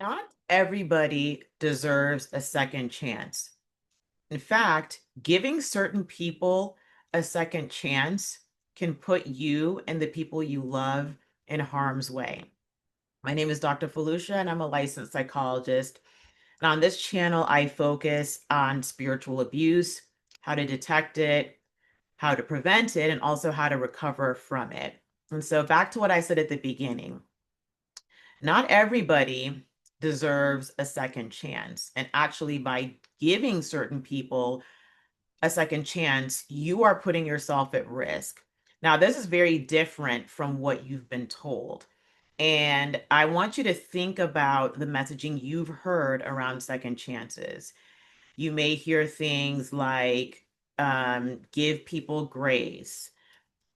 Not everybody deserves a second chance. In fact, giving certain people a second chance can put you and the people you love in harm's way. My name is Dr. Felicia, and I'm a licensed psychologist. And on this channel, I focus on spiritual abuse, how to detect it, how to prevent it, and also how to recover from it. And so, back to what I said at the beginning, not everybody deserves a second chance. And actually, by giving certain people a second chance, you are putting yourself at risk. Now, this is very different from what you've been told. And I want you to think about the messaging you've heard around second chances. You may hear things like, give people grace,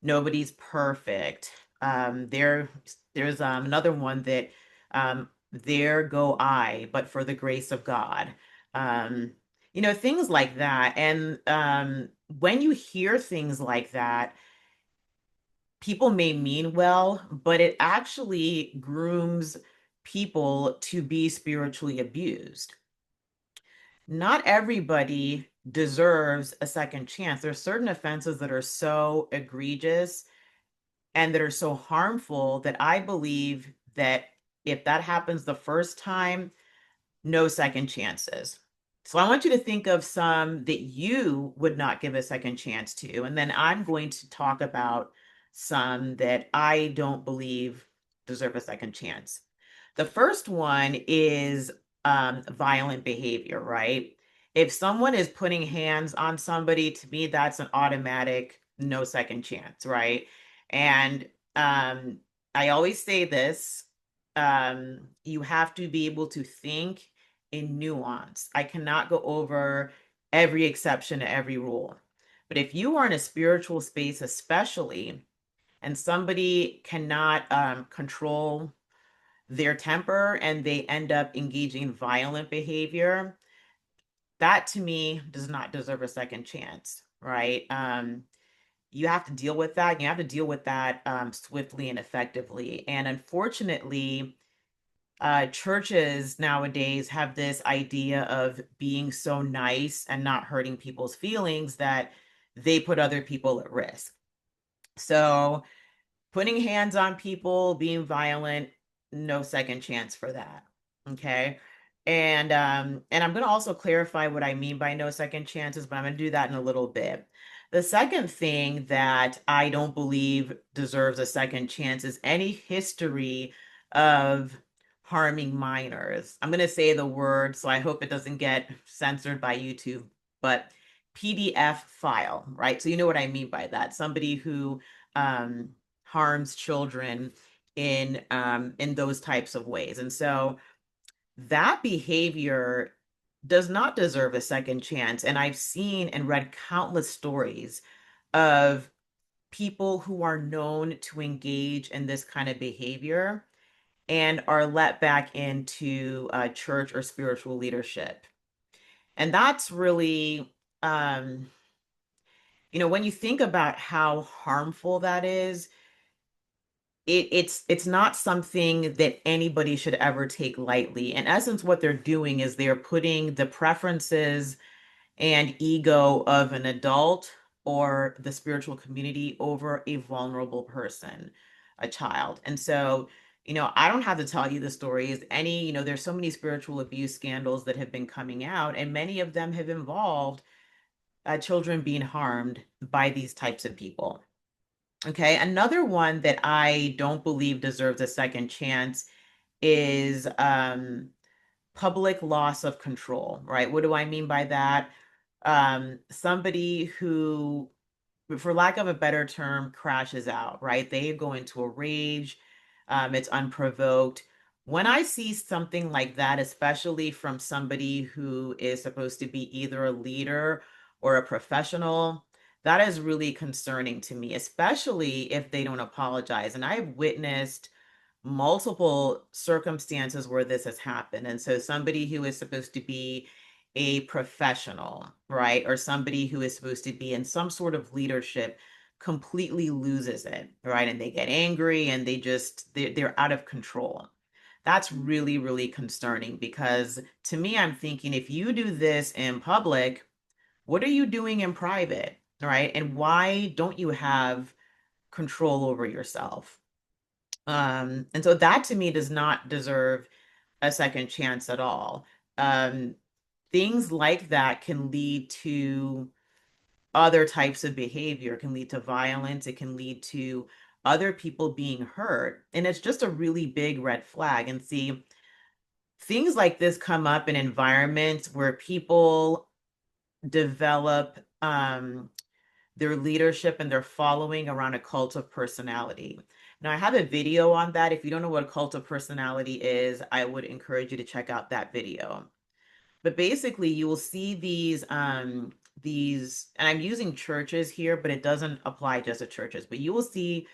nobody's perfect. There's another one that there go I, but for the grace of God. Um, things like that. And when you hear things like that, people may mean well, but it actually grooms people to be spiritually abused. Not everybody deserves a second chance. There are certain offenses that are so egregious and that are so harmful that I believe that if that happens the first time, no second chances. So I want you to think of some that you would not give a second chance to. And then I'm going to talk about some that I don't believe deserve a second chance. The first one is violent behavior, right? If someone is putting hands on somebody, to me, that's an automatic no second chance, right? And um, I always say this, you have to be able to think in nuance. I cannot go over every exception to every rule. But if you are in a spiritual space, especially, and somebody cannot control their temper and they end up engaging in violent behavior, that to me does not deserve a second chance, right? You have to deal with that. You have to deal with that swiftly and effectively. And unfortunately, churches nowadays have this idea of being so nice and not hurting people's feelings that they put other people at risk. So, putting hands on people, being violent, no second chance for that. Okay. And I'm going to also clarify what I mean by no second chances, but I'm going to do that in a little bit. The second thing that I don't believe deserves a second chance is any history of harming minors. I'm going to say the word, so I hope it doesn't get censored by YouTube, but PDF file, right? So you know what I mean by that. Somebody who um, harms children in those types of ways. And so that behavior does not deserve a second chance. And I've seen and read countless stories of people who are known to engage in this kind of behavior and are let back into church or spiritual leadership. And that's really, when you think about how harmful that is, it's not something that anybody should ever take lightly. In essence, what they're doing is they're putting the preferences and ego of an adult or the spiritual community over a vulnerable person, a child. And so, I don't have to tell you the stories. There's so many spiritual abuse scandals that have been coming out, and many of them have involved children being harmed by these types of people. Okay, another one that I don't believe deserves a second chance is public loss of control, right? What do I mean by that? Somebody who, for lack of a better term, crashes out, right? They go into a rage, it's unprovoked. When I see something like that, especially from somebody who is supposed to be either a leader or a professional, that is really concerning to me, especially if they don't apologize. And I've witnessed multiple circumstances where this has happened. And so somebody who is supposed to be a professional, right? Or somebody who is supposed to be in some sort of leadership completely loses it, right? And they get angry and they're out of control. That's really, really concerning because to me, I'm thinking if you do this in public, what are you doing in private, right? And why don't you have control over yourself? And so that to me does not deserve a second chance at all. Um, Things like that can lead to other types of behavior, can lead to violence, it can lead to other people being hurt. And it's just a really big red flag. And see, things like this come up in environments where people develop their leadership and their following around a cult of personality. Now, I have a video on that. If you don't know what a cult of personality is, I would encourage you to check out that video. But basically, you will see these, and I'm using churches here, but it doesn't apply just to churches, but you will see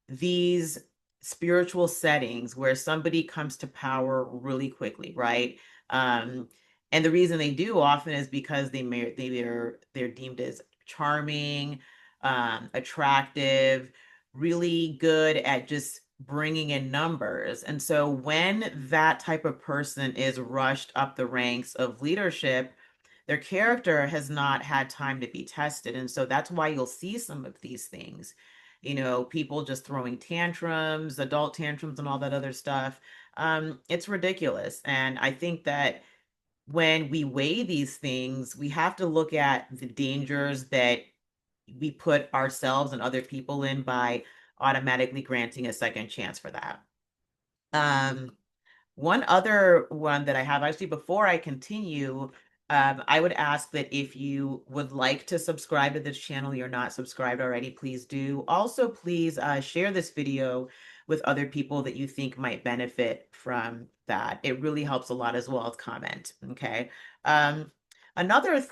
these spiritual settings where somebody comes to power really quickly, right? Um, and the reason they do often is because they're deemed as charming, attractive, really good at just bringing in numbers. And so when that type of person is rushed up the ranks of leadership, their character has not had time to be tested. And so that's why you'll see some of these things. People just throwing tantrums, adult tantrums, and all that other stuff. It's ridiculous. And I think that when we weigh these things, we have to look at the dangers that we put ourselves and other people in by automatically granting a second chance for that. Um, One other one that I have, actually, before I continue, I would ask that if you would like to subscribe to this channel, you're not subscribed already, please do. Also, please share this video with other people that you think might benefit from that. It really helps a lot as well as comment. Okay. Um, another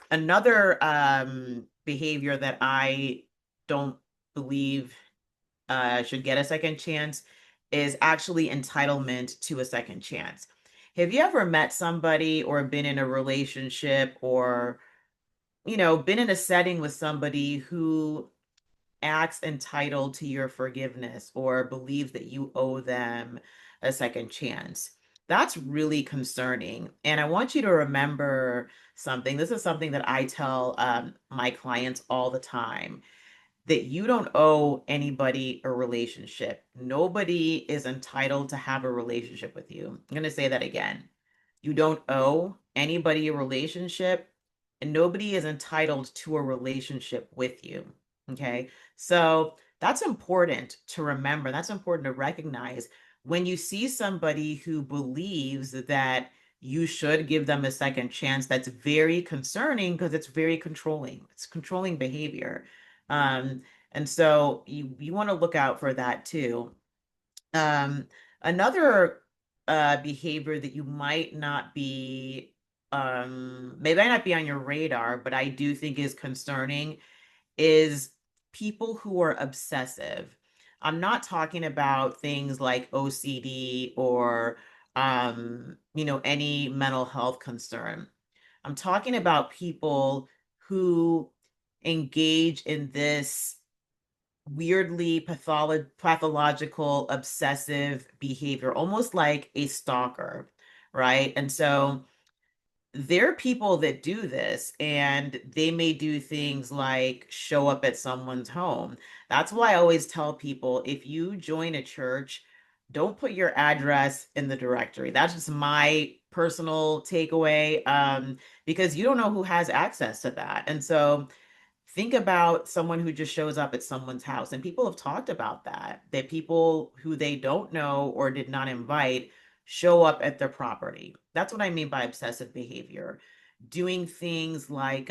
behavior that I don't believe should get a second chance is actually entitlement to a second chance. Have you ever met somebody or been in a relationship or, been in a setting with somebody who acts entitled to your forgiveness or believes that you owe them a second chance? That's really concerning. And I want you to remember something. This is something that I tell my clients all the time, that you don't owe anybody a relationship. Nobody is entitled to have a relationship with you. I'm going to say that again. You don't owe anybody a relationship, and nobody is entitled to a relationship with you. Okay. So that's important to remember. That's important to recognize when you see somebody who believes that you should give them a second chance. That's very concerning because it's very controlling. It's controlling behavior. Um, and so you want to look out for that too. Um, Another behavior that you might not be, may not be on your radar, but I do think is concerning, is people who are obsessive. I'm not talking about things like OCD or, any mental health concern. I'm talking about people who engage in this weirdly pathological obsessive behavior, almost like a stalker, right? And so there are people that do this, and they may do things like show up at someone's home. That's why I always tell people, if you join a church, don't put your address in the directory. That's just my personal takeaway, because you don't know who has access to that. And so think about someone who just shows up at someone's house. And people have talked about that people who they don't know or did not invite show up at their property. That's what I mean by obsessive behavior. Doing things like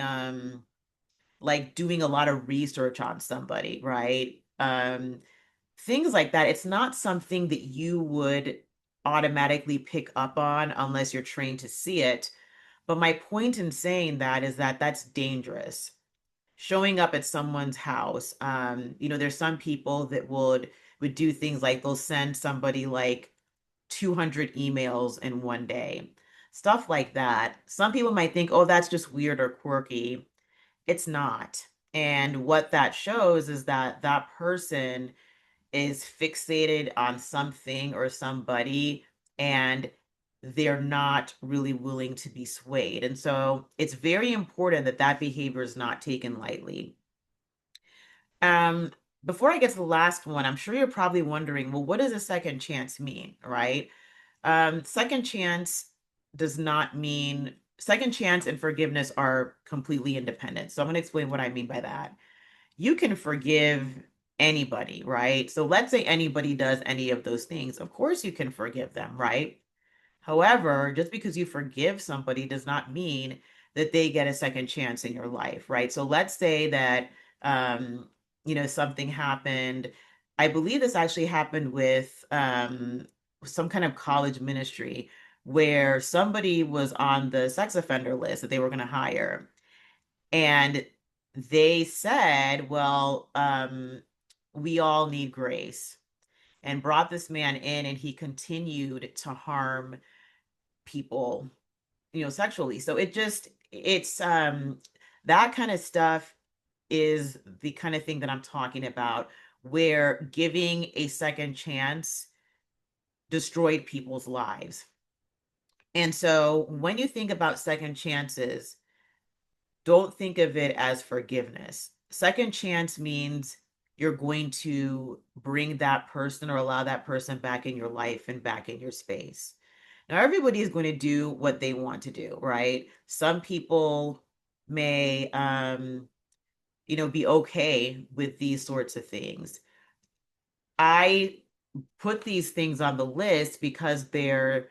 doing a lot of research on somebody, right? Things like that. It's not something that you would automatically pick up on unless you're trained to see it. But my point in saying that is that that's dangerous. Showing up at someone's house. There's some people that would do things like they'll send somebody like 200 emails in one day. Stuff like that. Some people might think, oh, that's just weird or quirky. It's not. And what that shows is that that person is fixated on something or somebody and they're not really willing to be swayed. And so it's very important that that behavior is not taken lightly. Um, Before I get to the last one, I'm sure you're probably wondering, well, what does a second chance mean, right? Second chance does not mean second chance and forgiveness are completely independent. So I'm going to explain what I mean by that. You can forgive anybody, right? So let's say anybody does any of those things. Of course, you can forgive them, right? However, just because you forgive somebody does not mean that they get a second chance in your life, right? So let's say that um, something happened. I believe this actually happened with some kind of college ministry where somebody was on the sex offender list that they were going to hire. And they said, well, we all need grace, and brought this man in, and he continued to harm people, sexually. So it's that kind of stuff is the kind of thing that I'm talking about, where giving a second chance destroyed people's lives. And so when you think about second chances, don't think of it as forgiveness. Second chance means you're going to bring that person or allow that person back in your life and back in your space. Now, everybody is going to do what they want to do, right? Some people may, be okay with these sorts of things. I put these things on the list because they're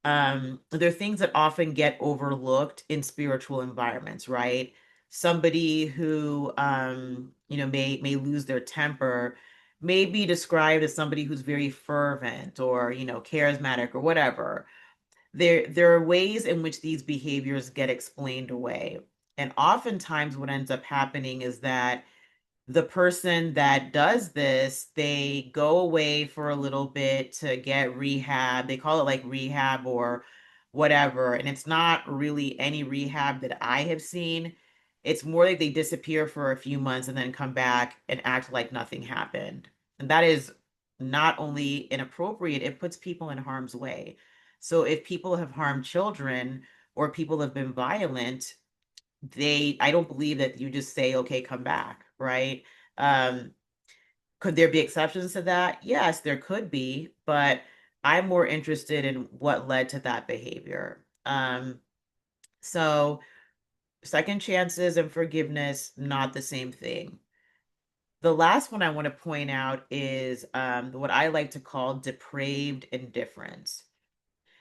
things that often get overlooked in spiritual environments, right? Somebody who may lose their temper may be described as somebody who's very fervent or charismatic or whatever. There are ways in which these behaviors get explained away. And oftentimes what ends up happening is that the person that does this, they go away for a little bit to get rehab. They call it like rehab or whatever. And it's not really any rehab that I have seen. It's more like they disappear for a few months and then come back and act like nothing happened. And that is not only inappropriate, it puts people in harm's way. So if people have harmed children or people have been violent, I don't believe that you just say, okay, come back, right? Um, could there be exceptions to that? Yes, there could be, but I'm more interested in what led to that behavior. So second chances and forgiveness, not the same thing. The last one I want to point out is what I like to call depraved indifference.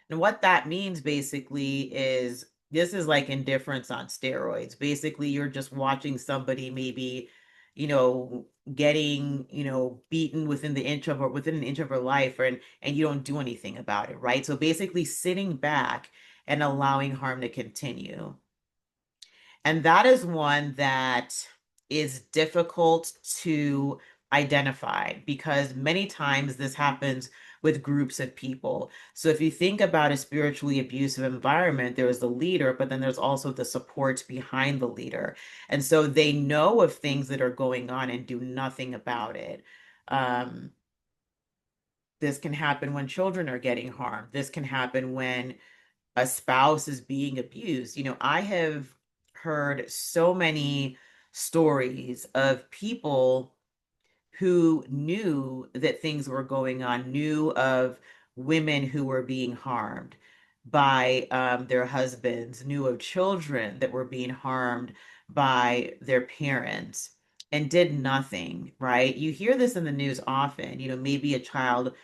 And what that means basically is this is like indifference on steroids. Basically, you're just watching somebody maybe, you know, getting, beaten within an inch of her life, and you don't do anything about it, right? So basically sitting back and allowing harm to continue. And that is one that is difficult to identify because many times this happens with groups of people. So if you think about a spiritually abusive environment, there's the leader, but then there's also the support behind the leader. And so they know of things that are going on and do nothing about it. Um, this can happen when children are getting harmed. This can happen when a spouse is being abused. I have heard so many stories of people who knew that things were going on, knew of women who were being harmed by their husbands, knew of children that were being harmed by their parents, and did nothing, right? You hear this in the news often. Maybe a child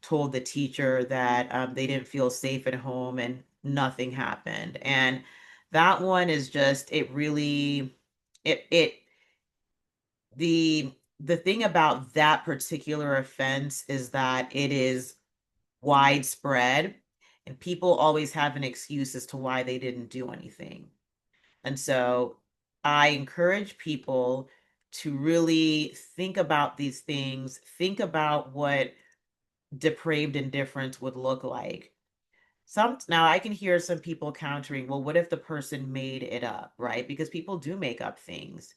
told the teacher that they didn't feel safe at home and nothing happened. And that one is just, it really, it the the thing about that particular offense is that it is widespread and people always have an excuse as to why they didn't do anything. And so I encourage people to really think about these things, think about what depraved indifference would look like. Now I can hear some people countering, well, what if the person made it up, right? Because people do make up things.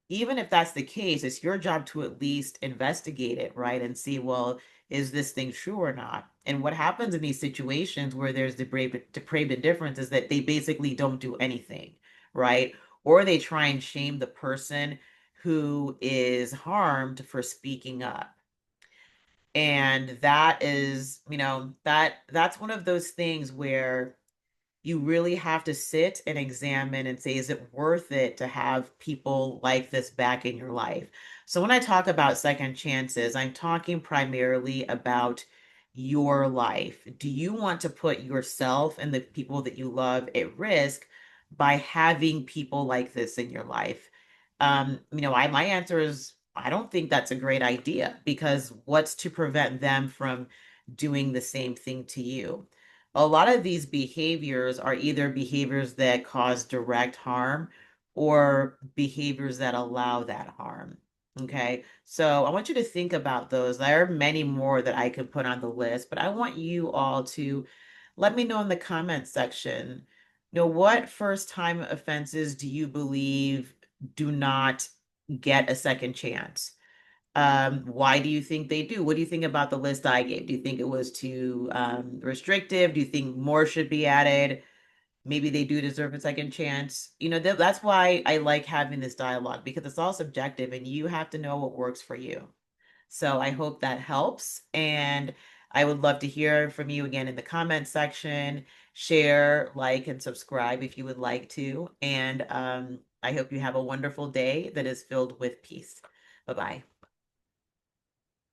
even if that's the case, it's your job to at least investigate it, right? And see, well, is this thing true or not? And what happens in these situations where there's depraved indifference is that they basically don't do anything, right? Or they try and shame the person who is harmed for speaking up. And that is, that's one of those things where you really have to sit and examine and say, is it worth it to have people like this back in your life? So when I talk about second chances, I'm talking primarily about your life. Do you want to put yourself and the people that you love at risk by having people like this in your life? My answer is I don't think that's a great idea because what's to prevent them from doing the same thing to you? A lot of these behaviors are either behaviors that cause direct harm or behaviors that allow that harm. Okay. So I want you to think about those. There are many more that I could put on the list, but I want you all to let me know in the comments section, what first time offenses do you believe do not get a second chance? Why do you think they do? What do you think about the list I gave? Do you think it was too restrictive? Do you think more should be added? Maybe they do deserve a second chance. That's why I like having this dialogue because it's all subjective and you have to know what works for you. So I hope that helps. And I would love to hear from you again in the comments section. Share, like, and subscribe if you would like to. And I hope you have a wonderful day that is filled with peace. Bye bye.